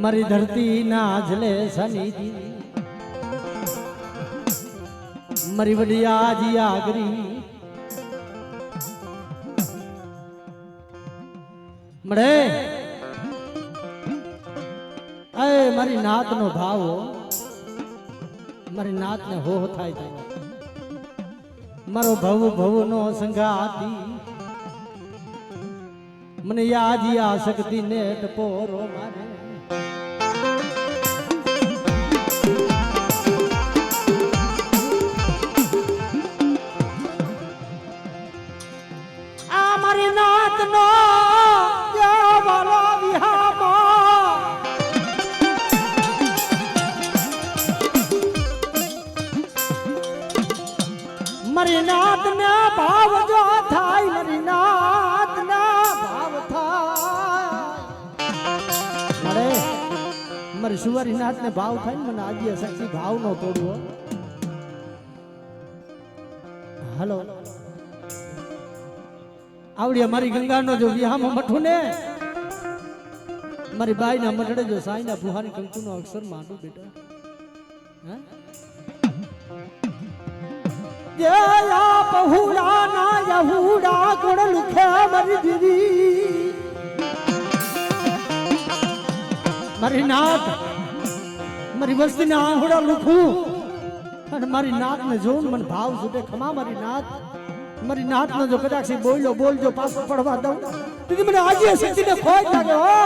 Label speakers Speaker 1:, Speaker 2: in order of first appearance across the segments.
Speaker 1: મારી ધરતી ના જલે સની મારી વડિયા જીયાગરી મળે એ મારી નાત નો ભાવ મારી નાત ને હો થાય જાય મારો ભવ ભવ નો સંગાતી મને યાજી આ શક્તિ ને ટપોરો મારે આ મારી નાત નો વાલા વિહામાં મારી નાત ના ભાવ જો થાય મારી નાત ના ભાવ થાય અરે મારી સુવારી નાત ને ભાવ થાય ને મને આજે શક્તિ ભાવ નો તોડવો હાલો આવડી મારી ગંગાનો જો વિહામાં મઠું ને મારી બાઈ ના મઠડે જો સાઈના ભુહાની કંકુ નો અક્ષર માંડું બેટા હા યા બહુડા ના યહુડા ગુણ લુખે મારી દીદી મારી નાત મારી વસ્તી ના આહુડા લુખું અને મારી નાત ને જોઉં મને ભાવ સુટે ખમા મારી નાત નો જો કદાચ બોલજો પાછો પડવા દઉં દીદી મને આજે શક્તિ ને ખોઈ લાગે હો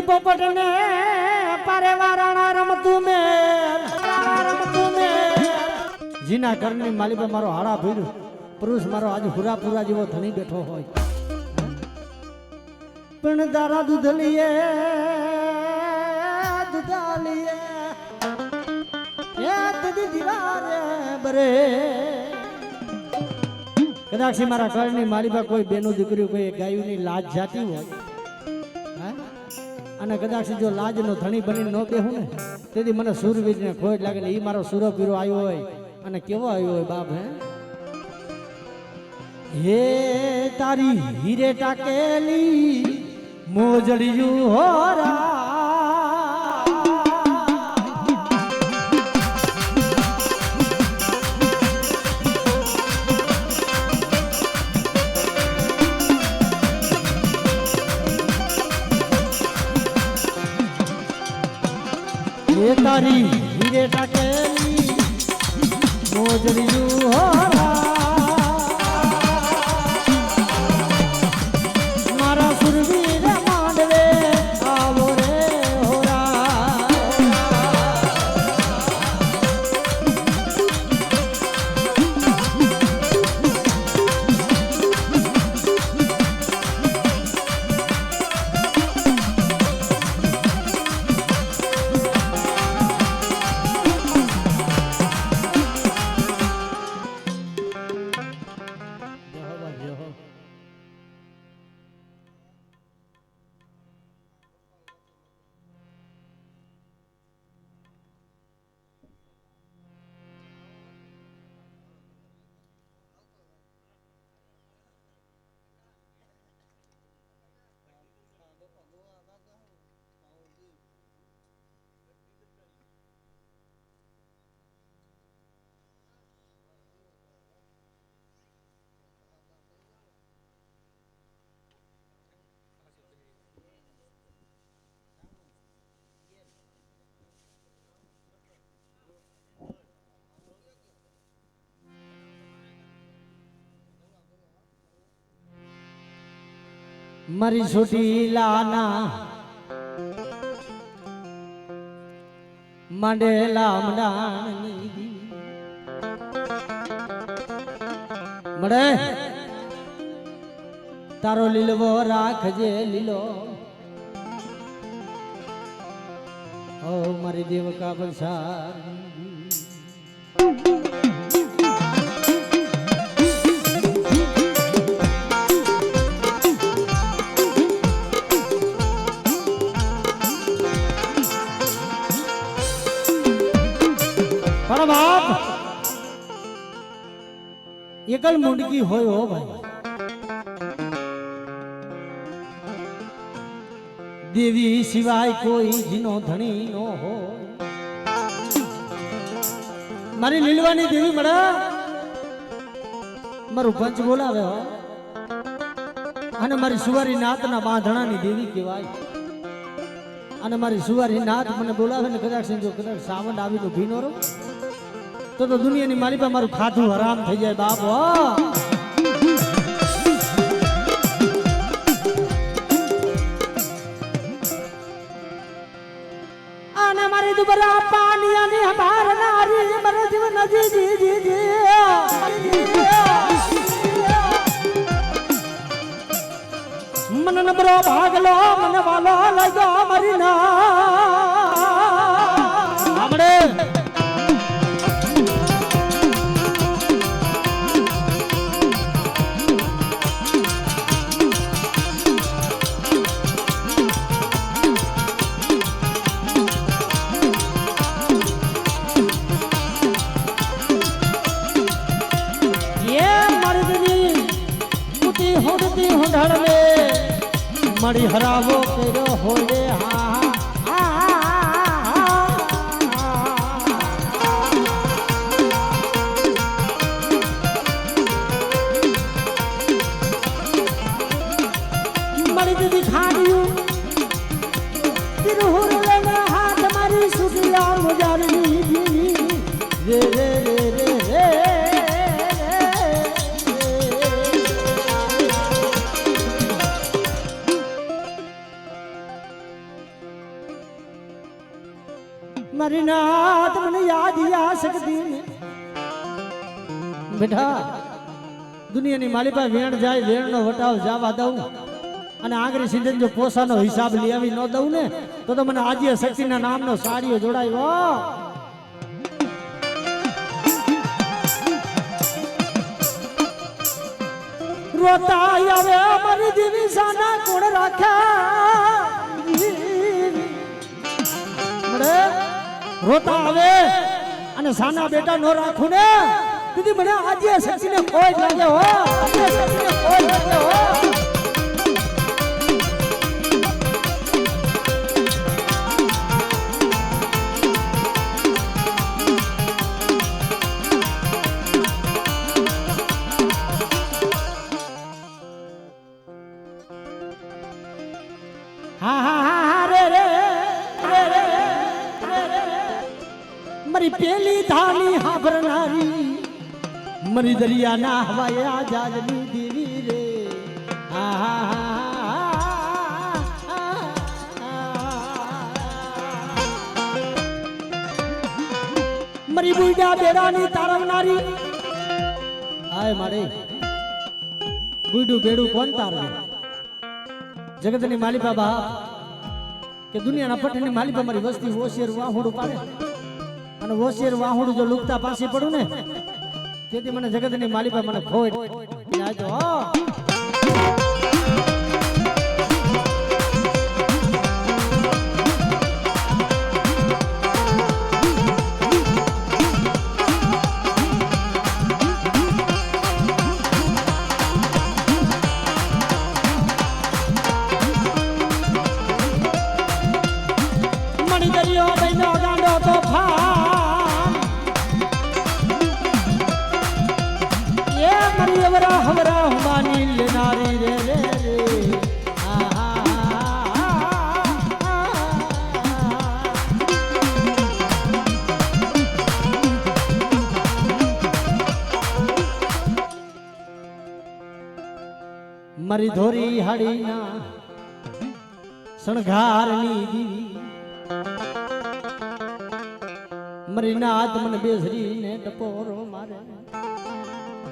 Speaker 1: પોપટ ને પારે વારાણા રમતું મે જીના ઘરની માલિકા મારો હાડા ભીડ પુરુષ મારો આજે પૂરા જેવો ધણી બેઠો હોય પણ દારા દૂધ લીએ બરે કદાચ મારા ઘરની માલિકા કોઈ બેનો દીકરી કોઈ ગાયુની લાજ જાતી હોય અને કદાચ જો લાજ નો ધણી બની ન બેહું ને તેથી મને સુરવીર ને ખોટ લાગે ને એ મારો સુરો પીરો આવ્યો હોય અને કેવો આવ્યો હોય બાપ હે તારી હીરે ટાકેલી મોજડિયું હોરા તારી હીરે ટાકેલી મોજડિયું હોરા મારા સુરવીર માંડવે આવો રે હોરા મારી છોટી લાના માંડેલા મડાણી મળે તારો લીલવો રાખજે લીલો ઓ મારી દેવકા બંસાર પણ બાપ એકલ મુંડકી હોય હો ભાઈ દેવી સિવાય કોઈ જીનો ધણી નો હોય મારી લીલવાની દેવી મળે મારું પંચ બોલાવે હો અને મારી સુવારી નાતના બાંધણાની દેવી કહેવાય અને મારી સુવારી નાત મને બોલાવે ને કદાચ જો કદાચ સાવન આવીને ભીનો રહો તો દુનિયાની મારી પાસે મારું ખાધું હરામ થઈ જાય બાપ હો અને મારી દુબરા પાણીયાની હમાર નારી મરે જીવન જી જી જી મન નબરો ભાગલો મને વાલો લગો મારી ના આપણે મળી હરાવો કર્યો હોય મળી દીધી ખાડ્યું તિરુહુર લઈને હાથ મારી સુટિયા મુજારની રે રે રે રે રે મારી નાત મને યાદ આ શકતી બેટા દુનિયાની માલી પાસે વેણ જાય વેણનો વટાવ જવા દઉં અને આંગળી સીધન જો પોસાનો હિસાબ લઈ આવી ન દઉં ને તો મને આજે શક્તિના નામનો સાડીઓ જોડાયો રોતા આવે મારી દેવી સાના કોણ રાખ્યા રોતા આવે અને સાના બેટા નો રાખું ને દીદી મને આજે શક્તિને કોઈ લાગે હો આજે શક્તિને કોઈ લાગે હો હા હા હા રે રે મારી પેલી ધાની હાભરનારી મારી દરિયાના હવાએ આઝાદની દેવી રે મારી બુઈડા બેડાની તારવનારી હાય મારે બુઈડું બેડું કોણ તારવે જગતની માલિપા બા કે દુનિયાના પઠની માલિપા મારી વસ્તી હોશિયાર વાહોડું પાડે અને હોશિયાર વાહોડું જો લુકતા પાસે પડું ને તેથી મને જગતની માલિપા મને ખોય આજો હવરા હવરા હુમાની લેનારી રે રે રે મારી ધોરી હાડીના શણગારની દીવી મારી નાત મને બેસરીને ટપોરો મારે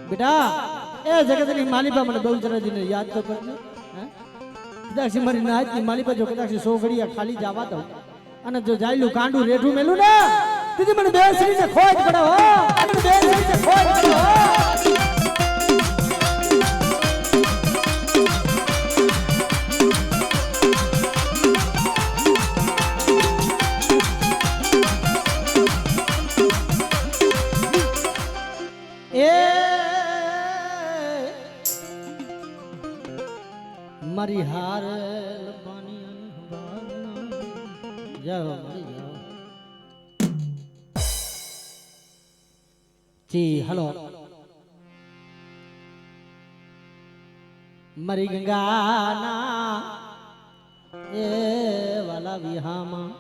Speaker 1: બેટા એ જગતની માલિપા મને બહુ જરા યાદ તો કરજો હે કદાચ મારી નાચની માલિપા જો કદાચ 100 ઘડિયા ખાલી જવા દઉં અને જો જાયલું કાંડું રેઠું મેલું ને દીદી મને બેસરીને ખોટ પડે હો મને બેસરીને ખોટ પડે હો મારી હાર જાઓ જી હલો મારી ગંગાના એ વાલા વિહામાં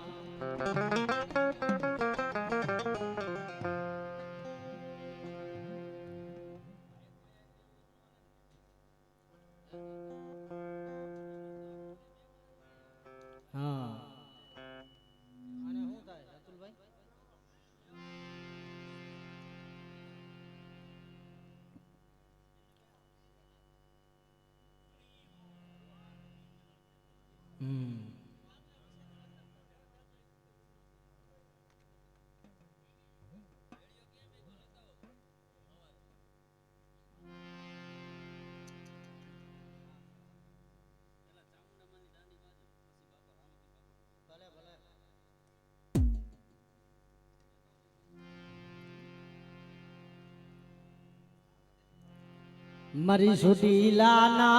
Speaker 1: મારી સુટીલાના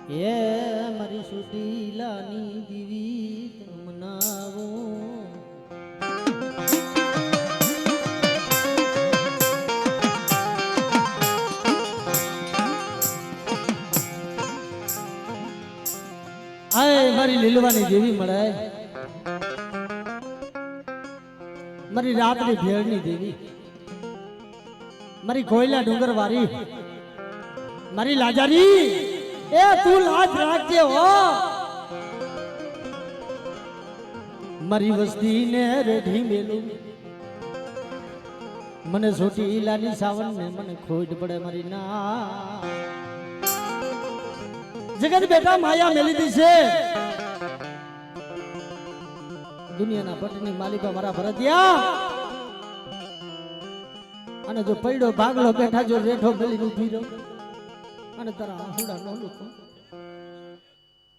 Speaker 1: એ મારી સુટીલાની દીવી મનાવો આય મારી લીલવાની દેવી મળે મારી રાતની ભેળની દેવી મારી કોયલા ડુંગર વારી મારી લાજારી એ તું લાજ રાખજે હો મારી વસ્તી ને રેઢી મેલું મને છોટી ઈલાની સાવન ને મને ખોટ પડે મારી ના જગત બેટા માયા મેલી દી છે દુનિયાના પટની માલિકા મારા ભરતિયા અને જો પડ્યો ભાગલો બેઠા જો રેઠો મેલી ઉભી રહ્યો અને તારા આંસુડા નો લુકો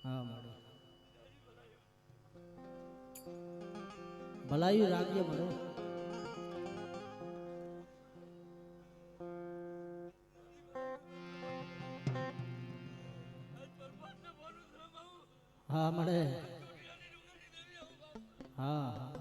Speaker 1: હા મારો ભલાઈ રાખજે મારો હા મળે હા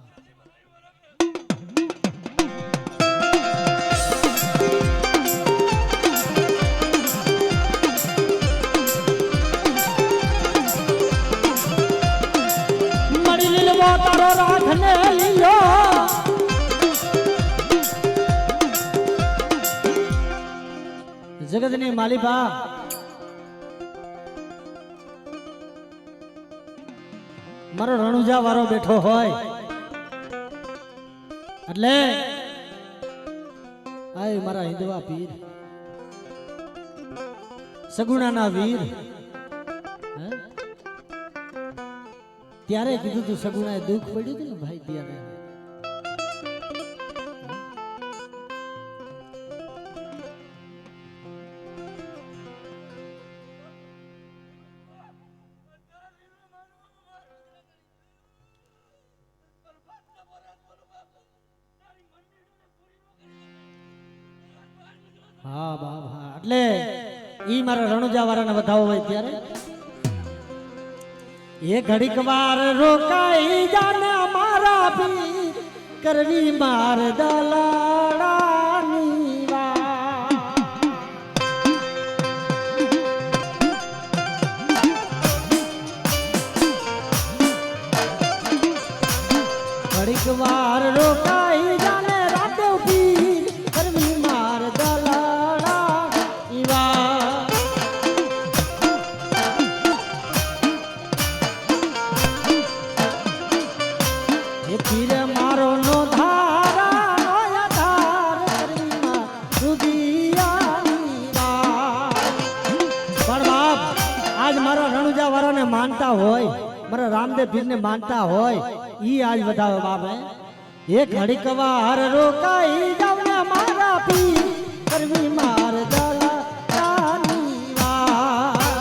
Speaker 1: તારો રાખને લીયો જગતની માલિકા મારો રણુજા વાળો બેઠો હોય એટલે આય મારા હિંદવા પીર સગુણાના વીર ત્યારે કીધું તું સગુણાએ દુઃખ પડ્યું હતું ને ભાઈ ત્યારે હા બાબા એટલે ઈ મારા રણુજા વાળાને વધાવો હોય ત્યારે એ ઘડીક વાર રોકાઈ જાને મારા પીર કરવી માર દલાળાની ઘડીક વાર રોકાઈ જાને રાતે પીર કરવી માર દલાળાની પીર મારો નો ધારા નો યથા રામદેવ પીરને માનતા હોય ઈ આજ વધાવે બાપ હે ઘડીક વાર રોકાઈ જાવ ને મારા પીર કરવી માર દલા રાની વાત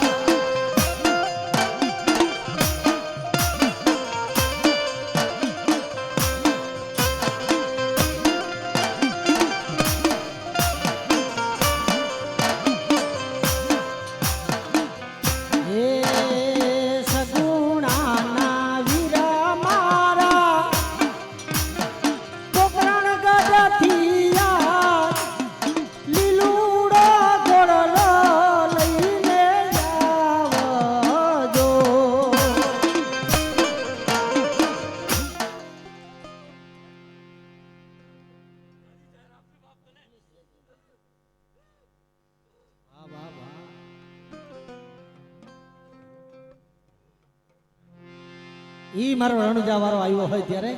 Speaker 1: ઈ મારો રણુજા વાળો આવ્યો હોય ત્યારે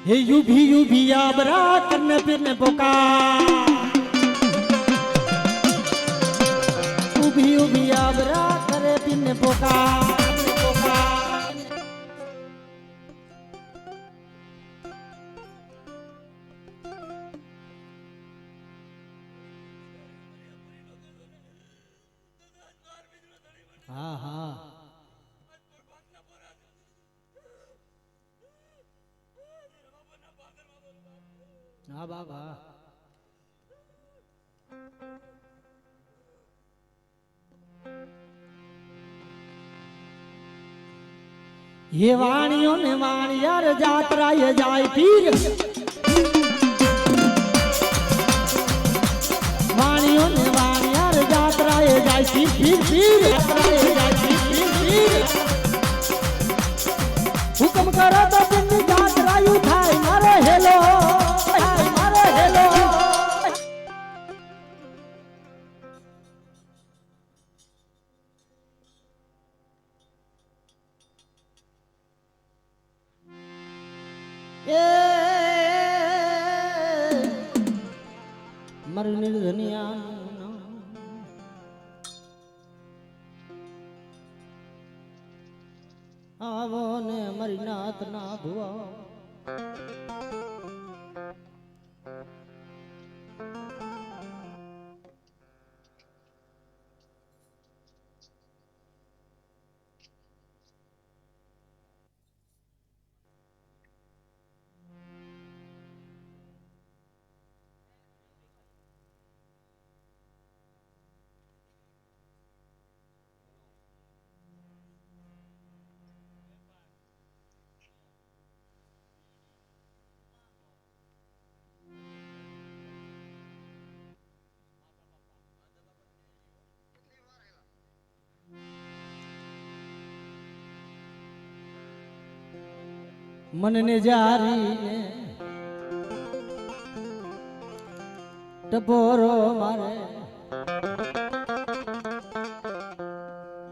Speaker 1: હે યુભી આબરા કરને પીરને પોકાર ઉભી આબરા કરે પીરને પોકાર હા હા હા બાબા ये वाणियों ने वाणियार जात्रा ये जाय पीर वाणियों ने वाणियार जात्रा ये जाय पीर पीर जात्रा ये जाय पीर पीर हुक्म करो तो बिंदी जात्रा यू थाय मारे हेलो मारे हेलो મારું નિર્ધનિયા આવો ને મારી નાત ના ભુવા મનને જારીને ટપોરો મારે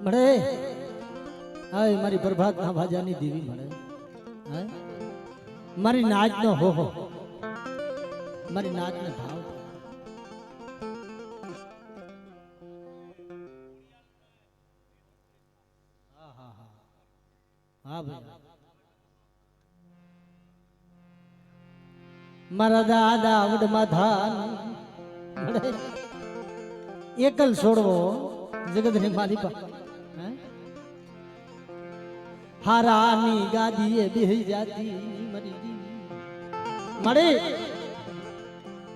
Speaker 1: મળે હાય મારી પ્રભાત ના ભાજાની દેવી મળે હાય મારી નાચ નો હો મારી નાચ ને ભાવ હા હા હા હા ભાઈ મારા દાદા આવડ માધાન એકલ છોડવો જગત ને માલિકા હારાની ગાદીએ બેહી જાતી મરી મળે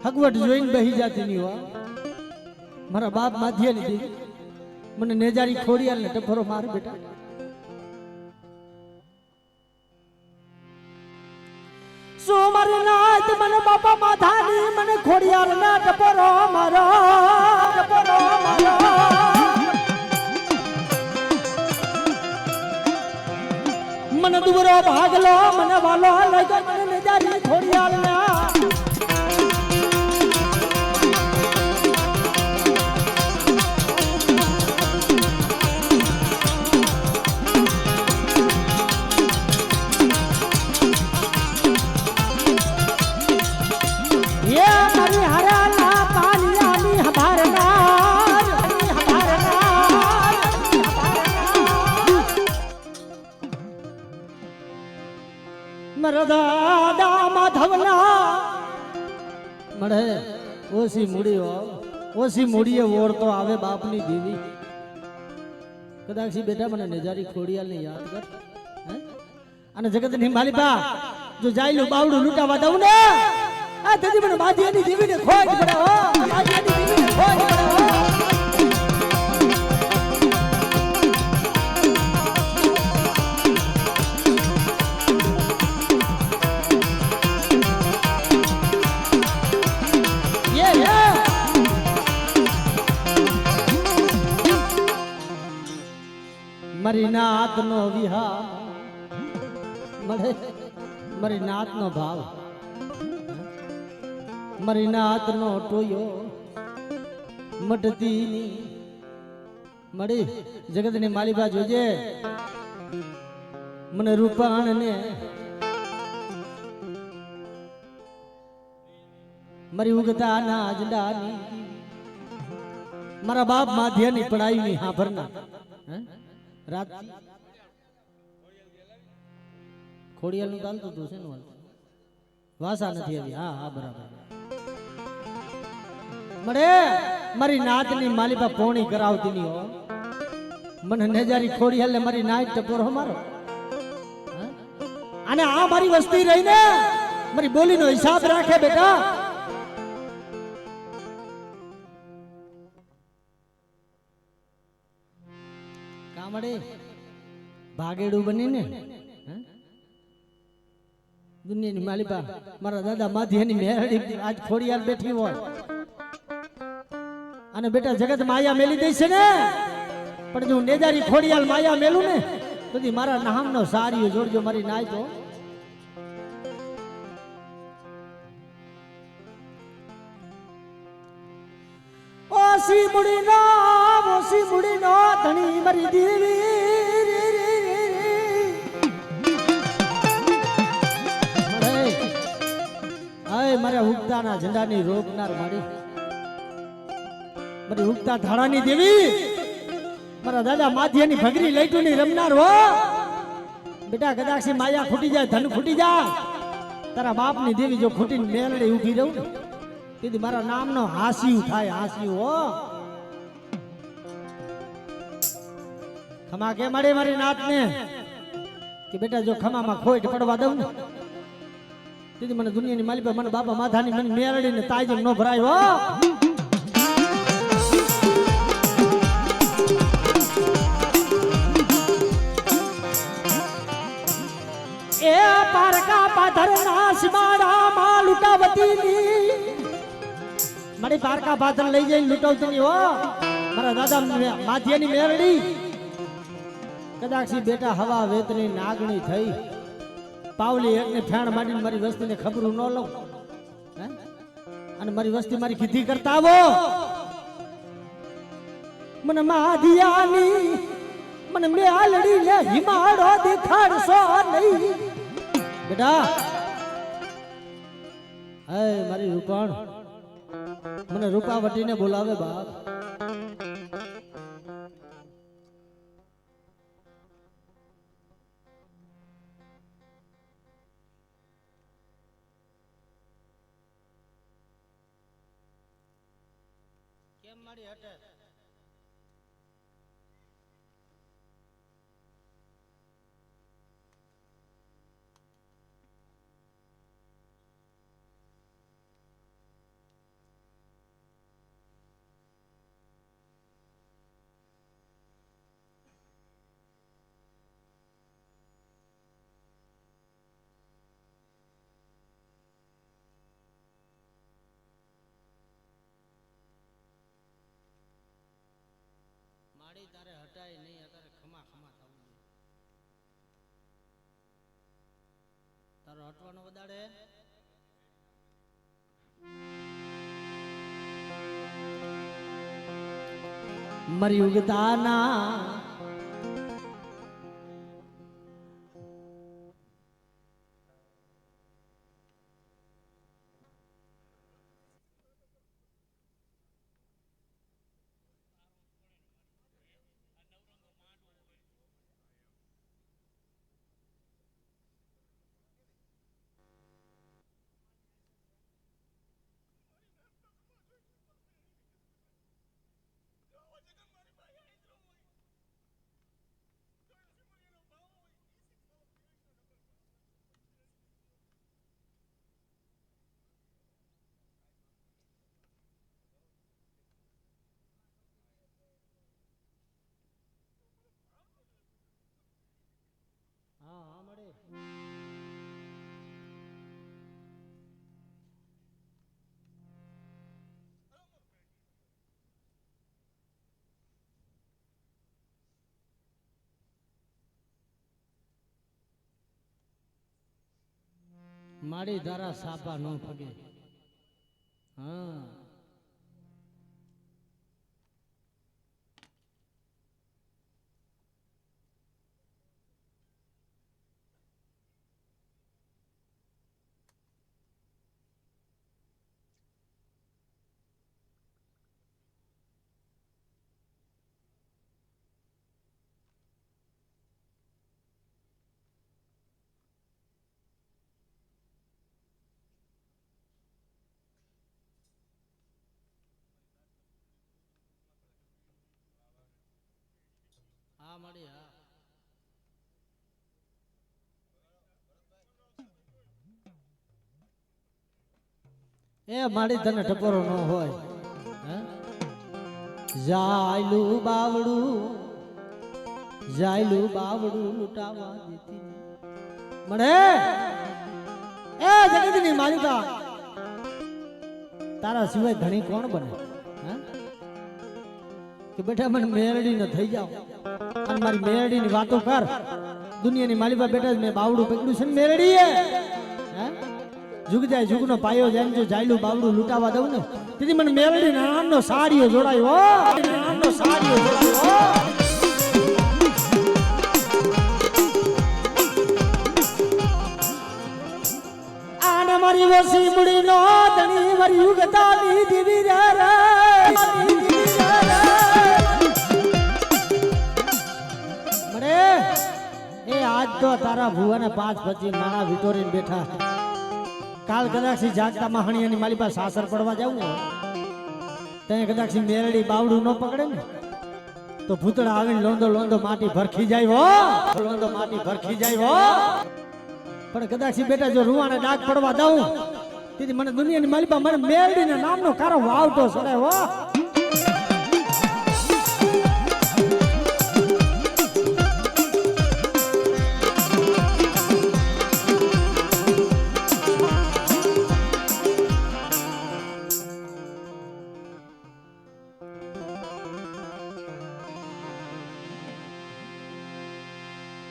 Speaker 1: હગવટ જોઈને બેહી જાતી ની વા મારા બાપ માધ્ય લીધી મને નેજારી ખોડિયાલ ને ટફરો માર બેટા સોમર નાથ મને બાપા માધાની મને ખોડિયાર ના ટપરો મારો મને દુબરો ભાગલો મને વાલો લઈ મને નેજારી ખોડિયાર ના ઓછી મૂડી હો, ઓછી મૂડીએ ઓળતો આવે બાપની દેવી. કદાચ ઈ બેટા મને નેજારી ખોડિયાલને યાદ કર. હે? અને જગતની માલિકા જો જાયલું બાવડું લૂંટાવા દઉં ને આ તેથી મને માધ્યાની દેવીને ખોટ પડે હો, માધ્યાની દેવીને ખોટ પડે હો. મારી નાત નો વિહાર મળે, મારી નાત નો ભાવ, મારી નાત નો ટોયો મટતી ની મળી. જગત ની માલિકા જોજે મને રૂપાણ ને મારી ઉગતા ના અજડાની મારા બાપ માધ્યાની પડાઈ ની હા ભરના રાત ખોડિયાલ નું ચાલતું હતું છે ને વાસા નથી આવી. હા હા બરાબર મળે મારી નાતની માલિકા પોણી કરાવતી ની હો. મને નેજારી ખોડિયાલ ને મારી નાત ટપોરો મારો. અને આ મારી વસ્તી રહીને મારી બોલીનો હિસાબ રાખે બેટા. કામડે ભાગેડું બનીને દુનિયાની માલિકા મારા દાદા માધ્યાની મેરડી આજ ખોડિયાલ બેઠી હોય અને બેટા જગત માયા મેલી દઈ છે ને, પણ જો નેજારી ખોડિયાલ માયા મેલું ને તો મારા નામનો સારીઓ જોડજો મારી નાય તો. ઓસી મુડી નો ધણી મારી દેવી મારા ઉગતાના ઝંડાની રોકનાર મારી મારી ઉગતા ધાડાની દેવી મારા દાદા માધ્યાની ભગરી લઈટુની રમનાર હો. બેટા કદાચ માયા ખૂટી જાય, ધન ખૂટી જાય, તારા બાપની દેવી જો ખૂટીને મેલડે ઊભી રહું ને તેથી મારા નામનો હાસ્યું થાય, હાસ્યું હો. ખમા કે મળે મારી નાતને કે બેટા જો ખમામાં ખોટ પડવા દઉં ને તેથી મને દુનિયાની માલિકા મને બાપા માથાની મને મેળડીને તાજમ ન ભરાય હો. એ પારકા પાથર ના સીમાડા માં લૂંટાવતીની મારી પારકા પાથર લઈ જઈને લૂંટાવતી હો. મારા દાદા માથિયાની મેરડી કદાચ બેટા હવા વેતની નાગણી થઈ પાવલી એકને ફેણ માંડીને મારી વસ્તીને ખબર ન લઉં અને મારી વસ્તી મારી કીધી કરતા આવો. મને માધિયાની મને મેલડી લે હિમાડો દેખાડશો નહીં બેટા. હે મારી રૂપાણ મને રૂપાવટીને બોલાવે બાપ. કેમ મારી હટે તારે હટાય નહીં, અત્યારે ખમા ખમા થવું જોઈએ. તારો હટવાનો વધારે મરી ઉગતાના મારી ધારા સાપા ન ફગે. હા હા મળી. હા એ મારી તને ટપોરો ન હોય. જાયલું બાવડું લૂંટાવા દેતી મળે. એ જગતની માલિકા તારા સિવાય ધણી કોણ બને? કે બેટા મને મેરડી ન થઈ જાવ અને મારી મેરડી ની વાતો કર. દુનિયાની માલિકા બેટા મેં બાવડું પકડ્યું છે ને મેરડી જુગ જાય જુગનો પાયો જાય જો જાયલું બાવડું લૂંટાવા દઉં ને તેથી મને મેરડી નાનો સાડીઓ જોડાયો. નાનો સાડીઓ જોડાયો. આને મારી વસી મુડી નો ધણી મારી યુગતાની દીવી રે મળે. એ આજ તો તારા ભુવાને 5-25 માણા વિટોરીને બેઠા. કાલ કદાચ જાગતા મહાણીયાની મારી પાસે સાસર પડવા જવું ત્યાં કદાચ મેરડી બાવડું ન પકડે ને તો ભૂતળા આવીને લોંદો માટી ભરખી જાય. લોંદો માટી ભરખી જાય. પણ કદાચ બેટા જો રૂવાને ડાક પડવા દઉં તેથી મને દુનિયાની માલિકા મને મેરડીના નામનો કારો વાવતો સડે.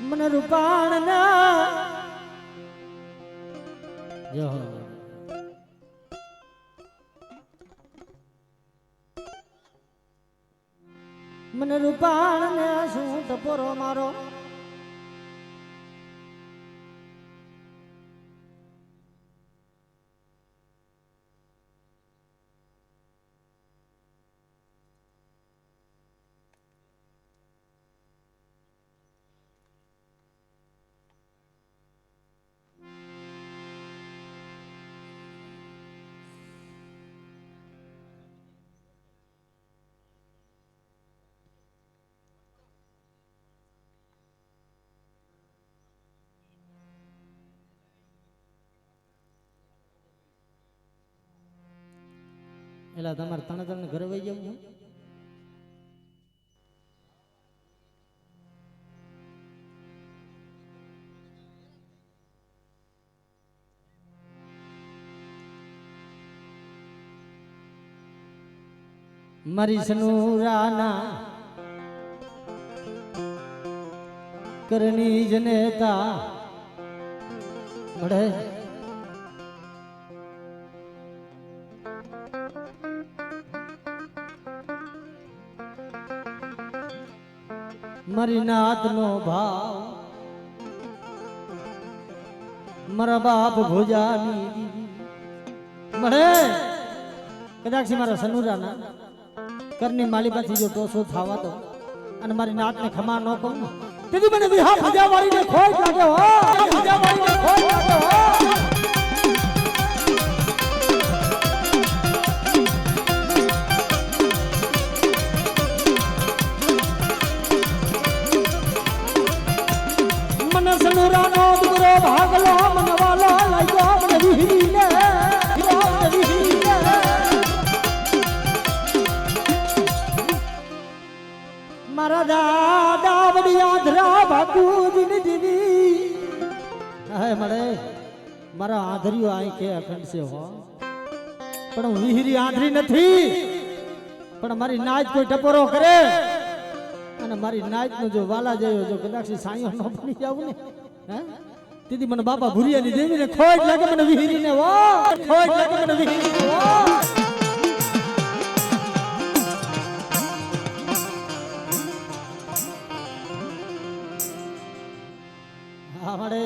Speaker 1: મને રૂપાણ ના જો મને રૂપાણ ને શું ટપોરો મારો એલા તમારે તને ઘરે વહી જવું. મારી સનુરાના કરણી જનેતા મળે. મારી નાત નો ભાવ મારા બાપ ભોજાની મળે. કદાચ મારા સનુરાના કરની માલિકાથી જો ટોસો થાવા દો અને મારી નાતને ખમા ન કહું તેથી મને વિહા ભજા વાળીને ખોટ લાગે. ભજા વાળીને ખોટ લાગે. સનુરાનો દુરો ભાગલો મનવાલો લાગ્યો મને વિહીને મારા દાદા વડી આધરા બાપુજીને દીવી. હે મળે મારા આધરીઓ આઈ કે અખંડ છે હો પણ હું વિહીરી આધરી નથી. પણ મારી નાચ કોઈ ટપોરો કરે અને મારી નાચ નો જો વાલા જયો જો કદાચ સાયો ન બની જાવ ને તેથી મને બાપા ભુરિયાની દેવીને ખોટ લાગે મને વિહીરીને વો ખોટ લાગે મને વિહીરીને વો હા મળે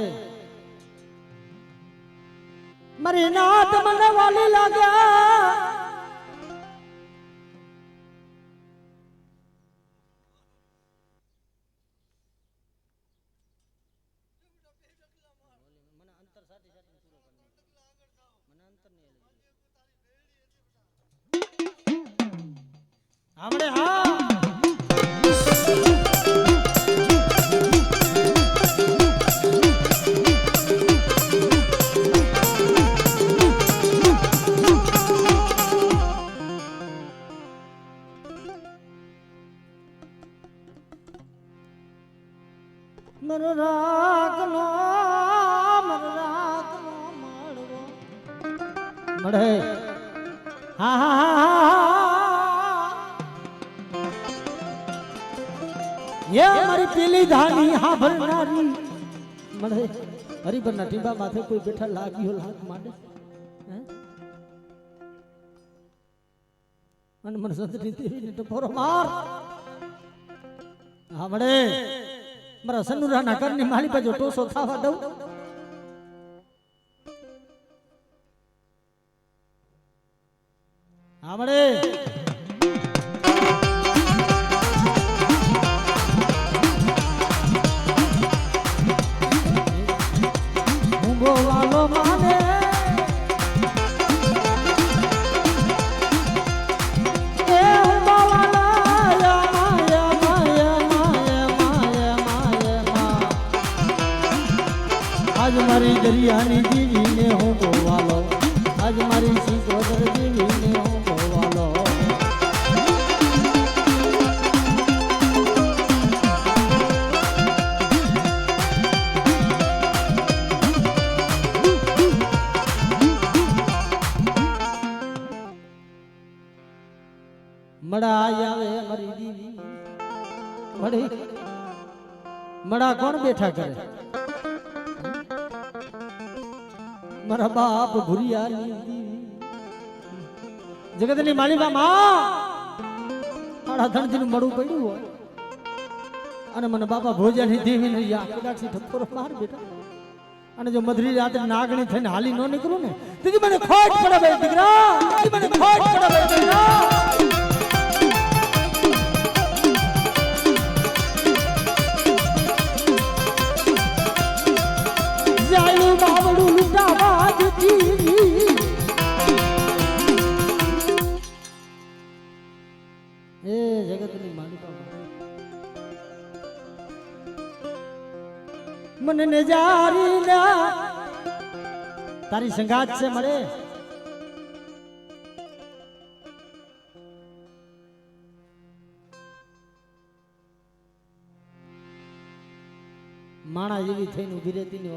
Speaker 1: મારી નાત મને વાલી લાગ્યા આપણે હા મરો રાખનો મળવો મળે હા હા હા યે મારી પેલી ધાની હા ભરનારી મળે હરિભરના ટીંબા માથે કોઈ બેઠા લાગ્યો લાગ માંડે અને મને સંતરી દેવીને ટપોરો માર હા મળે મારા સનુરાના ઘરની મારી બાજુ ટોસો થવા દઉં આમડે ઊંઘો વાલો માને એ ઊંઘો વાલા આજ મારી દરિયાની દીવીને હું ગોવાલો આજ મારી સિકોદર દીવીને હું ગોવાલો મડા આવે મારી દીવી મડી મડા કોણ બેઠા કરે મારા બાપ ભુરિયાની જગતની માલિકા માં મારા ધણજીનું મળું પડ્યું હોય અને મને બાપા ભોજાની દેવીને યા કદાચથી ઠપકોરો માર બેટા અને જો મધરી રાતે નાગણી થઈને હાલી ન નીકળું ને તેથી મને ખોટ પડે બે દીકરા મને ખોટ પડે બે દીકરા જાયું બાવડું લૂંટાવા જતી એ જગતની માલિકા મને નજારી ના તારી સંગાત છે મળે માણા જેવી થઈને ઉભી રહેતી ને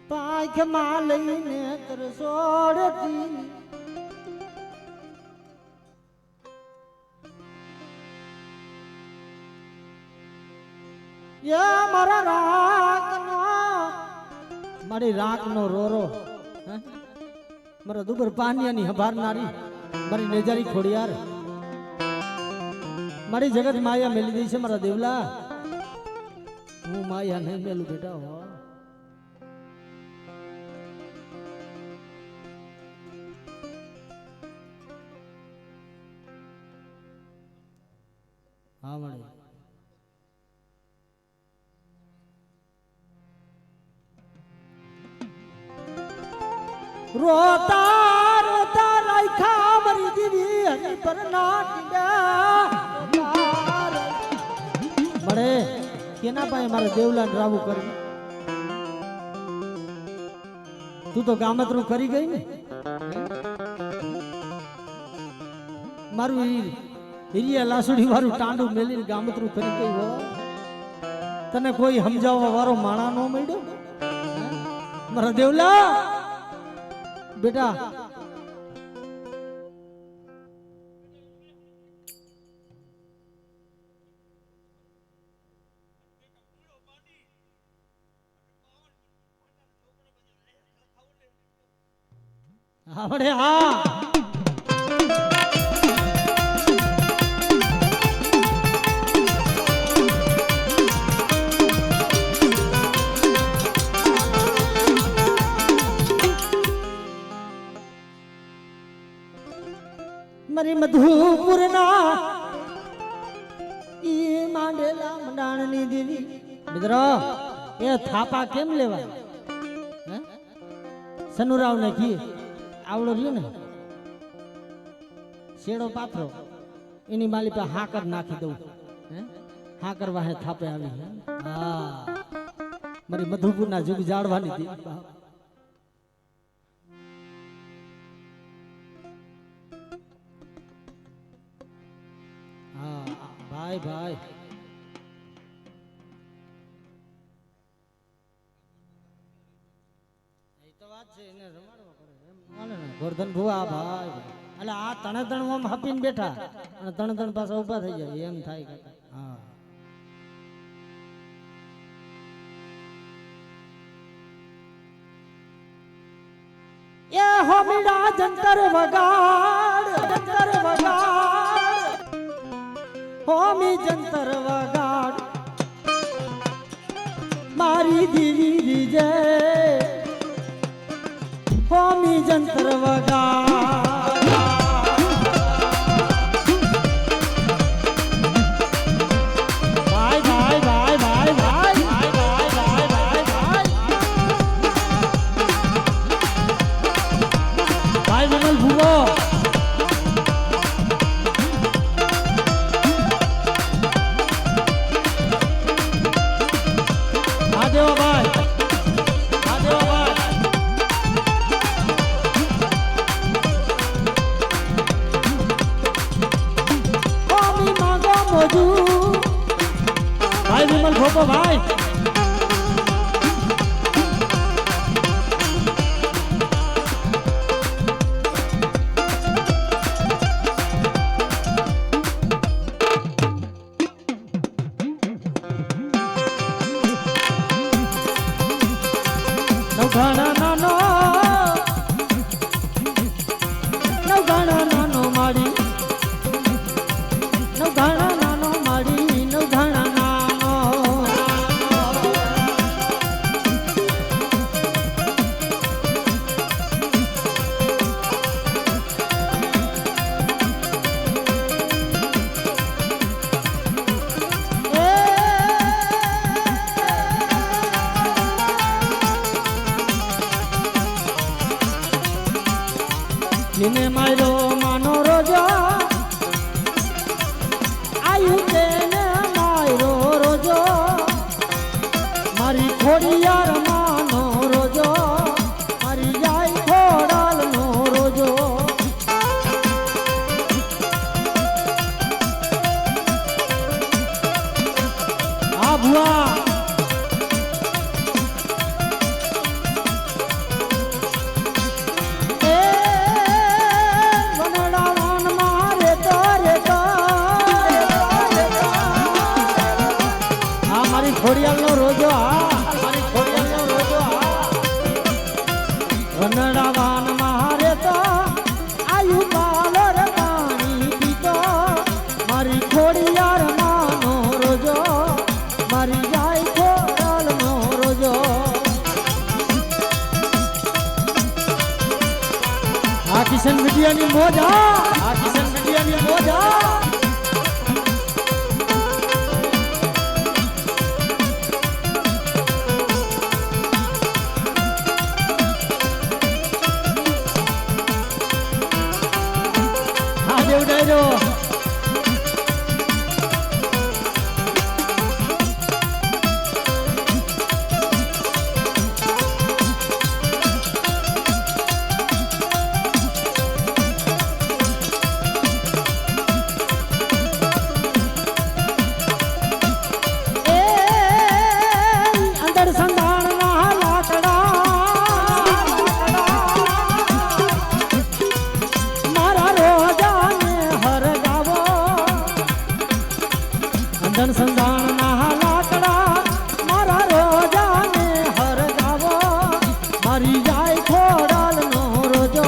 Speaker 1: પાંખ માં લઈને કર સોડતી યા મારા રાખનો મારી રાખનો રોરો મારા દુબર પાનિયાની હભારનારી મારી નેજારી ખોડિયાર મારી જગત માયા મેલી દઈ છે મારા દેવલા હું માયા નહીં મેલું બેટા હો હા મળે રોતા રોતા રાખ્યા મારી દીવી હરી પર નાટ્યા મળે કેના પાસે મારે દેવલાને રાવું કરી તું તો ગામતરું કરી ગઈ ને મારું હિરિયા લાસુડી વાળું ટાંડું મેલીને ગામતરું કરી ગઈ હો તને કોઈ સમજાવવા વાળો માણા ન મળ્યો મારા દેવલા બેટા આવડે હા મારી મધુપુરના ઈ માંડેલા મંડાણની દેવી મિત્રો એ થાપા કેમ લેવાય સનુરાવ ને કી આવડો રહ્યો ને શેડો પાથરો એની માલી પર હાકર નાખી દઉં હાકર વાહે થાપે આવી હા મારી મધુપુરના જુગ જાળવાની દેવી ભાઈ ભાઈ એ તો વાત છે એને રમાડવા પડે એમ માને ને ગોરધન ભુવા ભાઈ એટલે આ તણે તણ ઓમ હપીને બેઠા અને તણે તણ પાછા ઊભા થઈ જાય એમ થાય હા એ હોમીડા જંતર વગાડ હોમી જંતર વગાડ મારી દીવી રીજે હોમી જંતર વગાડ ભાઈ ભાઈ ભાઈ ભાઈ ભાઈ ભાઈ ભાઈ ભાઈ ભાઈ ભાઈ વિમલ ભૂવો भाई विमल भोपो भाई नवघाना नानो मारी नवघाना नानो मारी नवघाना जिने मारो मानो रोजा आयु तेने मारो रोजो मारी खोड़ी यार मानो रोजो मारी जाई खोड़ाल नो रोजो आ भुआ खोड़ियाल नो रोजो हमारी खोड़ियाल नो रोजो वनड़ावान मारे तो आयु पालर पानी पीतो मारी खोड़ियार मानो रोजो मारी जाय खोड़ाल नो रोजो आ किशन बिटिया नी मोजा आ किशन बिटिया नी मोजा देवडायरो अंदर संधान लाकड़ा मारा रोजा धन संधान ना लाकड़ा मारा रोजा ने हर गावो मारी जाय खोड़ाल नो रोजो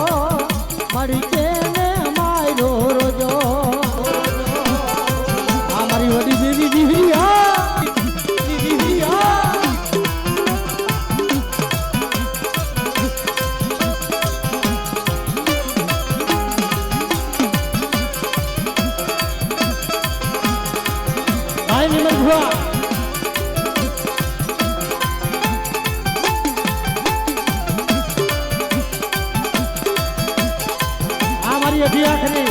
Speaker 1: ભાઈ નિમલ ભુવા આ મારી અભી આખરી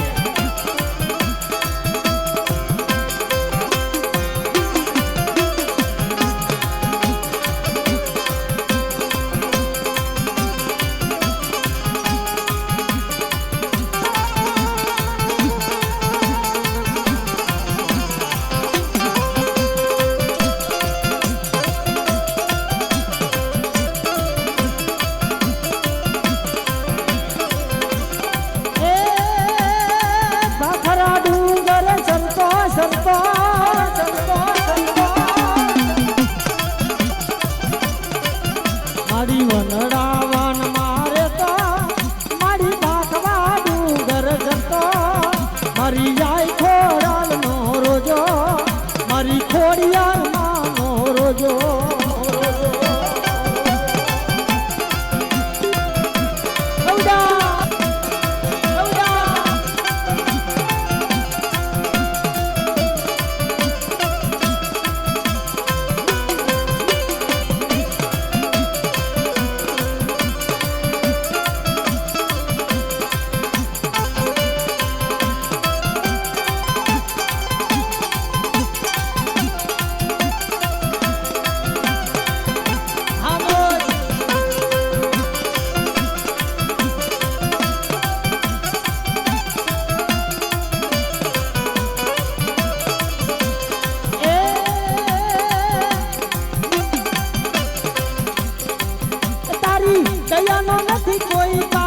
Speaker 1: મારી વનરાવન મારે તો મારી બાકવા ડુંગર જતો મારી જાય ખોરાલ નો રોજો મારી ખોડિયાર માનો રોજો દયાનો નથી કોઈ